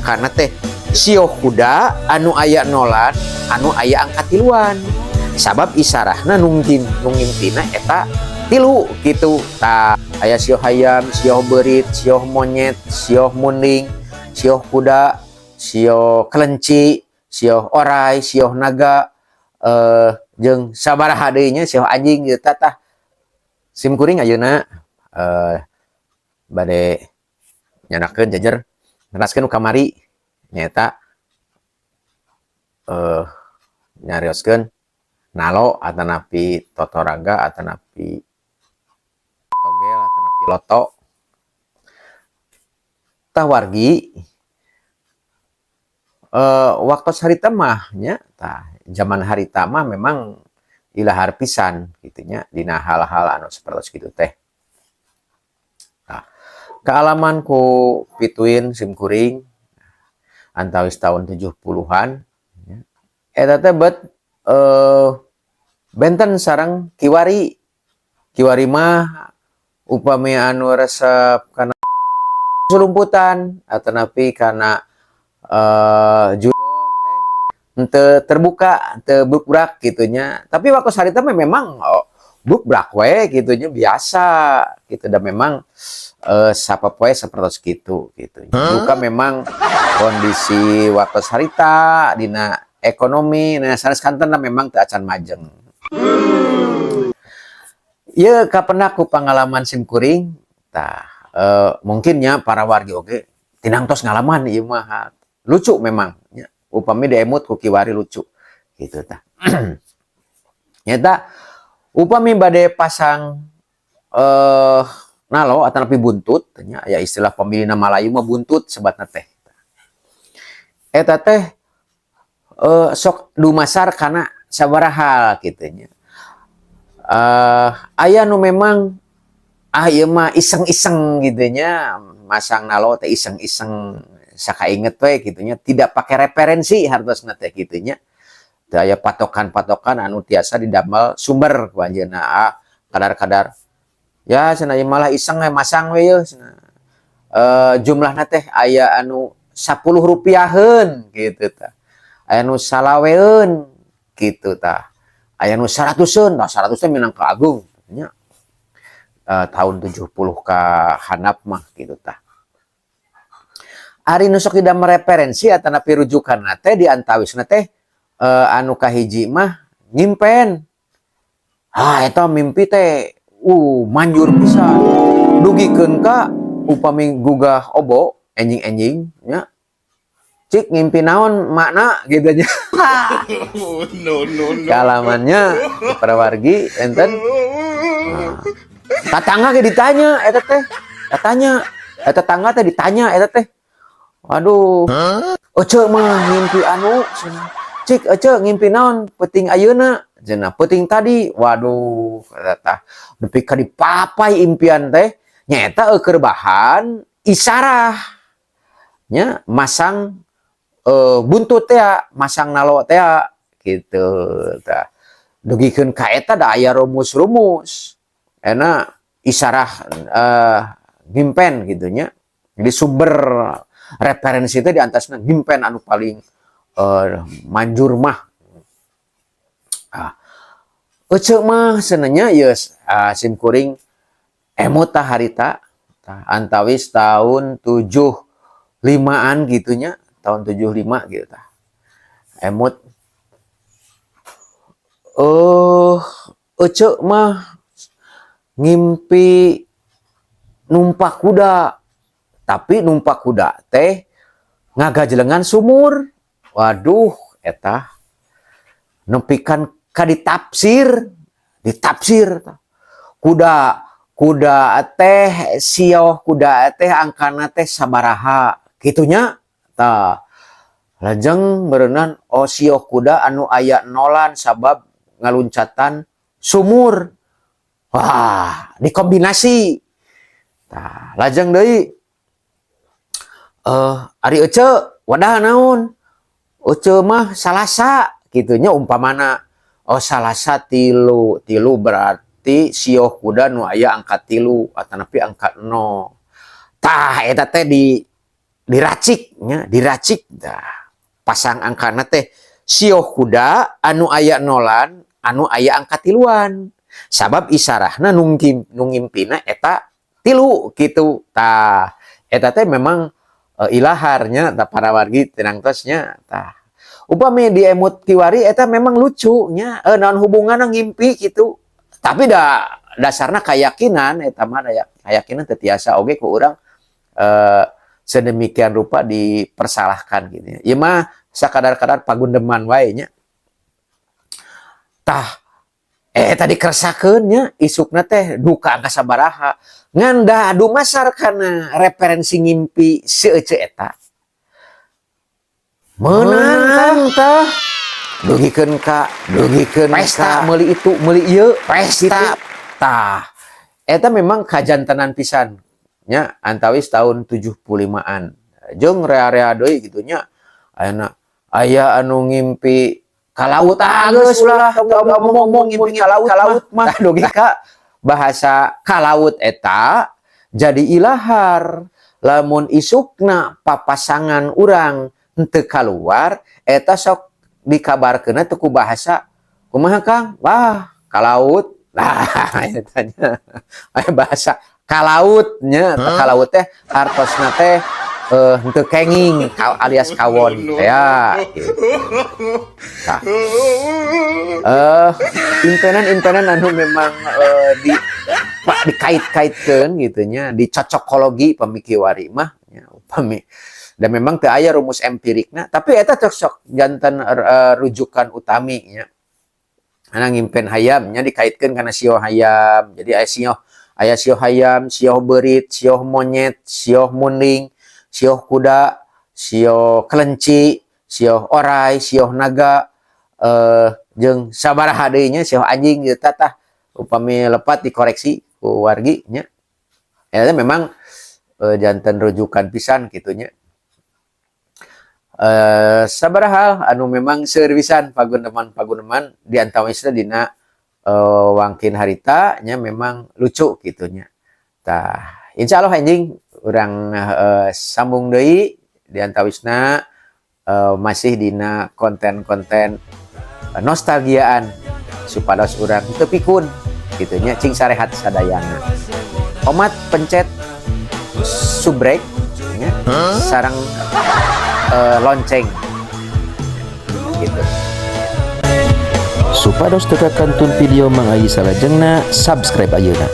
angkana teh sioh kuda anu aya nolan anu aya angka tiluan sabab isarahna nungimpina eta tilu gitu tah aya sioh hayam, sioh berit, sioh monyet, sioh munding, sioh kuda, sioh kelenci, sioh orai, sioh naga, jeung sabaraha deui nya sioh anjing gitu tah simkuring ayeuna bade nyanakeun jajar ngeraskeun kamari nyaeta nyarioskeun nalo atanapi totoraga atanapi togel atanapi loto tah wargi waktu harita mah nya tah zaman harita mah memang ilahar pisan gitunya dina hal-hal anu sapertos kitu teh. Nah, kealaman ku pituin simkuring antawis tahun 70-an eta teh bet benten sareng kiwari mah upami anu resep kana sulumputan atanapi kana judong teh henteu terbuka henteu bukbrak gitunya tapi waktu sarita memang bukbrak we gitunya biasa gitu dan memang sapopoe sapertos kitu gitu. Buka memang kondisi waktu sarita dina ekonomi nah sanes kantorna memang teu acan majeng. Ieu kapendak ku pangalaman simkuring tah mungkinnya para wargi oge tinang tos ngalaman ieu mah lucu memang nya upami diemut ku kiwari lucu gitu tah. Nyata upami bade pasang nalo atanapi buntut nya ya istilah pemilih Malayu mah buntut sebatna teh. Eta teh sok dumasar kana sabaraha kitu nya. Aya nu memang ieu mah iseng-iseng gitu nya masang nalo teh iseng-iseng sakainget we kitu nya tidak pakai referensi hartosna teh kitu nya. Teu aya patokan-patokan anu tiasa didamel sumber ku anjeunna kadar-kadar ya cenah malah iseng we masang we yeuh jumlahna teh aya anu 10 rupiaheun gitu tah. Aya nu salaweun gitu tah. Aya nu 100eun, nah 100 teh minang ka agung nya. Tahun 70 ka handap mah gitu tah. Ari nu sok didamel referensi atanapi rujukanna teh di antawisna teh anu kahiji mah nyimpen. Eta mimpi teh manjur pisan dugikeun ka upami gugah obo enjing-enjing nya cik ngimpi naon makna gitu nya. No. Kalamannya para wargi enten tatangga ge ditanya eta teh katanya eta tetangga teh ditanya eta teh waduh ece mah ngimpi anu cik ece ngimpi naon peuting ayeuna cenah peuting tadi waduh eta nepi ka dipapai impian teh nyaeta keur bahan isarah nya masang buntut teh masang nalo teh gitu tah dugikeun ka eta da aya rumus-rumus ena isarah ngimpen gitu nya jadi sumber referensi teh di antasna ngimpen anu paling manjur mah ece mah sebenarnya yes simkuring emot tah harita antawis tahun 75-an gitunya tahun 75 gitu tah emot ece mah ngimpi numpak kuda tapi numpak kuda teh ngagajlengan sumur waduh eta nepikan ka ditafsir kuda teh sioh kuda teh angkana teh sabaraha gitunya tah lajeng berenang sioh kuda anu aya nolan sabab ngaluncatan sumur wah dikombinasi tah lajeng deui ari ece wadah naon ece mah salasa gitunya umpamana salasa tilu berarti sioh kuda nu aya angka 3 atanapi angka 0 tah eta teh diraciknya diracik dah pasang angkana teh sioh kuda anu aya nolan anu aya angka tiluan sabab isarahna nungimpina eta tilu gitu tah eta teh memang ilaharnya tah para wargi tenang tosnya tah upami di emut kiwari eta memang lucunya naon hubungan ngimpi gitu tapi dasarna keyakinan eta mah keyakinan teu tiasa oge ku urang sedemikian rupa dipersalahkan gitu ya. Ieu mah sakadar-kadar pagundeman wae nya. Tah tadi keresakeun nya isukna teh duka angka sabaraha. Ngan da dumasar kana referensi ngimpi seuceuk eta. Menang tah. Dugikeun pesta meuli itu meuli ieu pesta tah. Eta memang kajantenan pisan nya antawis tahun 75-an jeung rea-rea deui kitu nya aya anu ngimpi ka laut geus ulah ngomong ngimpi ka laut mah dugi ka bahasa ka laut eta jadi ilahar lamun isukna papasangan urang henteu kaluar eta sok dikabarkeunna teu ku bahasa kumaha Kang wah ka laut nah eta nya aya bahasa kalautnya kalaut teh artosna teh henteu kenging alias kawon ya gitu. Nah, impenan anu memang dikait-kaitkeun gitu nya dicocokologi pamikiwari mah nya upami dan memang teu aya rumus empirikna tapi eta cocok janten rujukan utami nya ana ngimpen hayam nya dikaitkeun kana sioh hayam jadi aya sioh hayam, sioh berit, sioh monyet, sioh munding, sioh kuda, sioh kelenci, sioh orai, sioh naga, jeung sabaraha deui nya sioh anjing ieu tah upami lepat dikoreksi ku wargi nya. Eta memang janten rujukan pisan kitu nya. Sabaraha anu memang seueur pisan pagundeman di antawisna dina wangkin harita nya memang lucu gitunya. Tah, insyaallah anjing urang sambung deui di antawisna masih dina konten-konten nostalgiaan supados urang teu pikun gitunya cing sarehat sadayana. Omat pencet subrek nya sareng lonceng gitu. Supados teu kakantun video mangayi salajengna subscribe ayeuna.